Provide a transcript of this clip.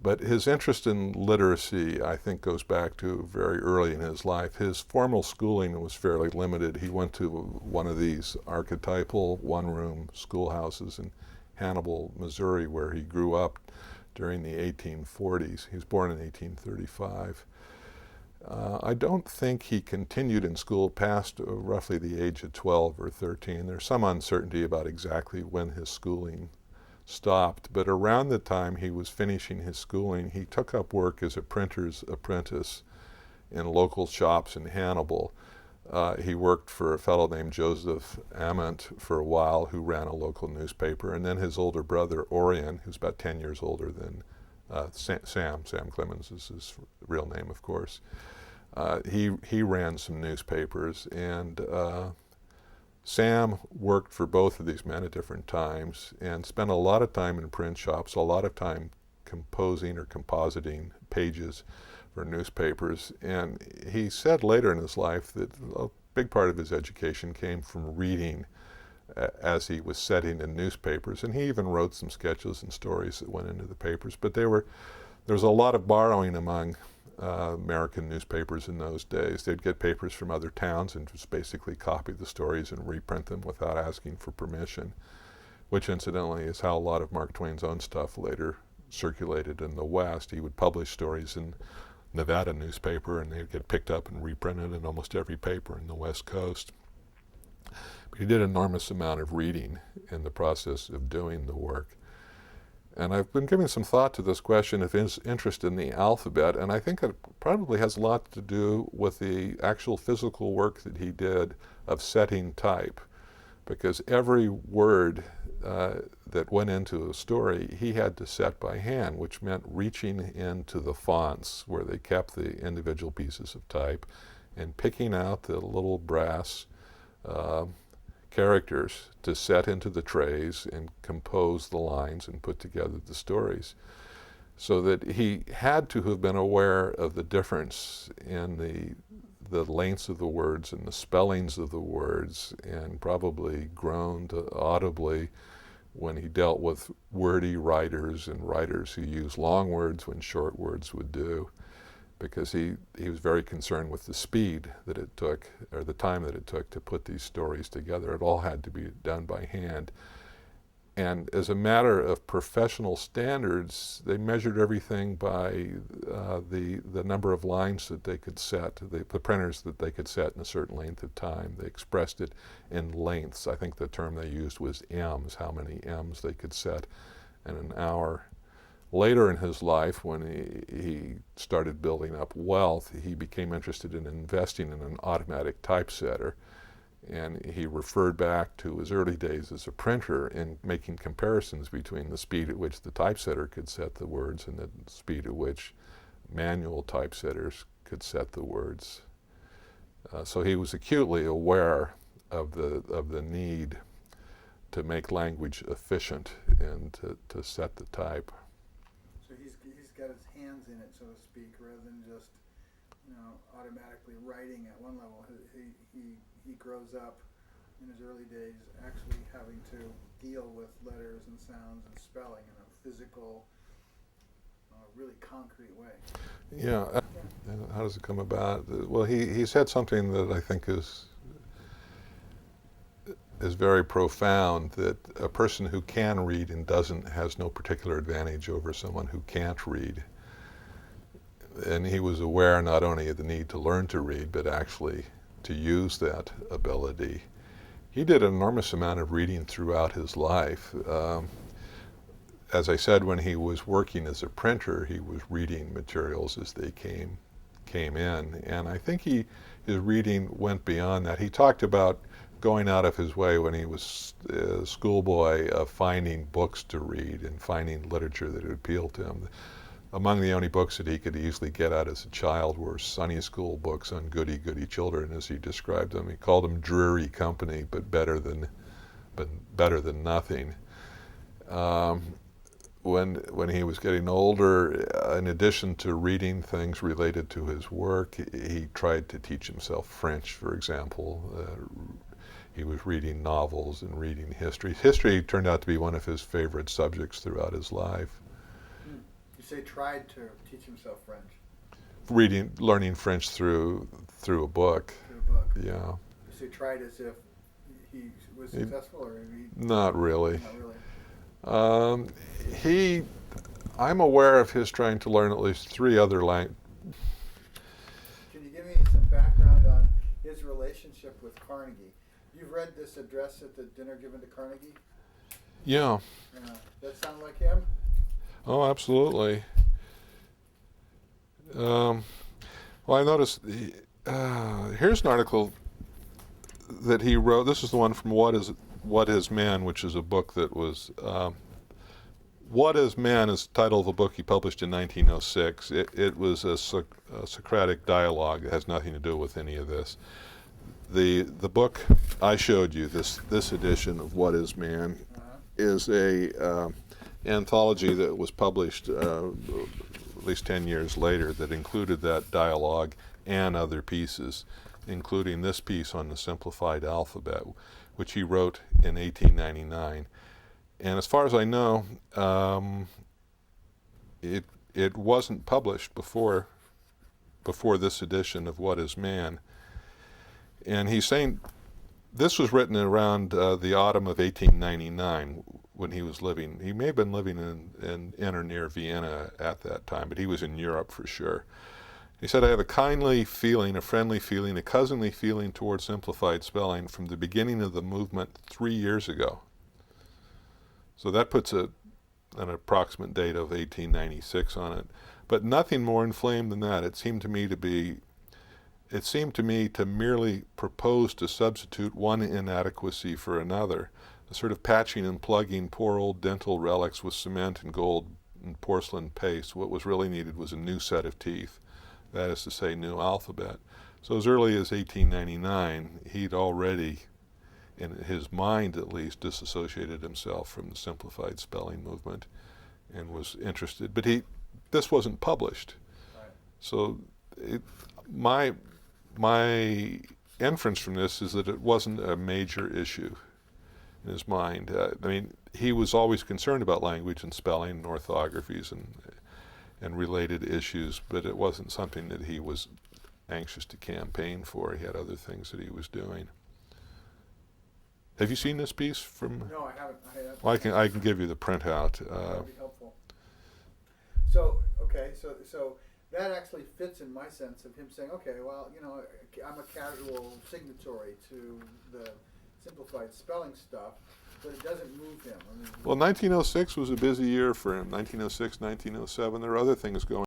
But his interest in literacy, I think, goes back to very early in his life. His formal schooling was fairly limited. He went to one of these archetypal one-room schoolhouses in Hannibal, Missouri, where he grew up during the 1840s. He was born in 1835. I don't think he continued in school past roughly the age of 12 or 13. There's some uncertainty about exactly when his schooling stopped, but around the time he was finishing his schooling, he took up work as a printer's apprentice in local shops in Hannibal. He worked for a fellow named Joseph Ament for a while, who ran a local newspaper, and then his older brother Orion, who's about 10 years older than Sam Clemens is his real name, of course. He ran some newspapers, and Sam worked for both of these men at different times and spent a lot of time in print shops, a lot of time composing or compositing pages for newspapers. And he said later in his life that a big part of his education came from reading as he was setting in newspapers. And he even wrote some sketches and stories that went into the papers. But there was a lot of borrowing among American newspapers in those days. They'd get papers from other towns and just basically copy the stories and reprint them without asking for permission, which incidentally is how a lot of Mark Twain's own stuff later circulated in the West. He would publish stories in Nevada newspaper and they'd get picked up and reprinted in almost every paper in the West Coast. But he did an enormous amount of reading in the process of doing the work. And I've been giving some thought to this question of his interest in the alphabet, and I think it probably has a lot to do with the actual physical work that he did of setting type, because every word that went into a story he had to set by hand, which meant reaching into the fonts where they kept the individual pieces of type and picking out the little brass characters to set into the trays and compose the lines and put together the stories. So that he had to have been aware of the difference in the lengths of the words and the spellings of the words, and probably groaned audibly when he dealt with wordy writers and writers who used long words when short words would do, because he was very concerned with the speed that it took, or the time that it took to put these stories together. It all had to be done by hand. And as a matter of professional standards, they measured everything by the number of lines that they could set, the printers that they could set in a certain length of time. They expressed it in lengths. I think the term they used was M's, how many M's they could set in an hour. Later in his life, when he started building up wealth, he became interested in investing in an automatic typesetter. And he referred back to his early days as a printer in making comparisons between the speed at which the typesetter could set the words and the speed at which manual typesetters could set the words. So he was acutely aware of the need to make language efficient and to set the type. So he's got his hands in it, so to speak, rather than just automatically writing at one level. He grows up in his early days actually having to deal with letters and sounds and spelling in a physical, really concrete way. Yeah. How does it come about? Well, he said something that I think is very profound, that a person who can read and has no particular advantage over someone who can't read. And he was aware not only of the need to learn to read, but actually to use that ability. He did an enormous amount of reading throughout his life. As I said, when he was working as a printer, he was reading materials as they came in. And I think his reading went beyond that. He talked about going out of his way when he was a schoolboy of finding books to read and finding literature that would appeal to him. Among the only books that he could easily get at as a child were Sunday school books on goody-goody children, as he described them. He called them dreary company, but better than nothing. When he was getting older, in addition to reading things related to his work, he tried to teach himself French, for example. He was reading novels and reading history. History turned out to be one of his favorite subjects throughout his life. You say tried to teach himself French learning French through a book. through a book. Yeah, You say tried as if he was He- successful, or he, not really. not really. Um, I'm aware of his trying to learn at least 3 other languages. Can you give me some background on his relationship with Carnegie? You've read this address at the dinner given to Carnegie? Yeah. That sound like him? Oh, absolutely. Well, I noticed. Here's an article that he wrote. This is the one from What Is Man, which is a book that was. What Is Man is the title of a book he published in 1906. It was a Socratic dialogue. It has nothing to do with any of this. The book I showed you, this edition of What Is Man, is a anthology that was published at least 10 years later that included that dialogue and other pieces, including this piece on the simplified alphabet, which he wrote in 1899. And as far as I know, it wasn't published before this edition of What Is Man. And he's saying this was written around the autumn of 1899 when he was living. He may have been living in or near Vienna at that time, but he was in Europe for sure. He said, I have a kindly feeling, a friendly feeling, a cousinly feeling toward simplified spelling from the beginning of the movement 3 years ago. So that puts an approximate date of 1896 on it. But nothing more inflamed than that. It seemed to me to merely propose to substitute one inadequacy for another, a sort of patching and plugging poor old dental relics with cement and gold and porcelain paste. What was really needed was a new set of teeth, that is to say, new alphabet. So as early as 1899, he'd already, in his mind at least, disassociated himself from the simplified spelling movement and was interested. But this wasn't published. Right. So my inference from this is that it wasn't a major issue in his mind. I mean, he was always concerned about language and spelling and orthographies and related issues, but it wasn't something that he was anxious to campaign for. He had other things that he was doing. Have you seen this piece from? No, I haven't. Well, I can give you the printout. That would be helpful. So, okay, so that actually fits in my sense of him saying, okay, well, I'm a casual signatory to the simplified spelling stuff, but it doesn't move him. I mean, Well, 1906 was a busy year for him. 1906, 1907. There were other things going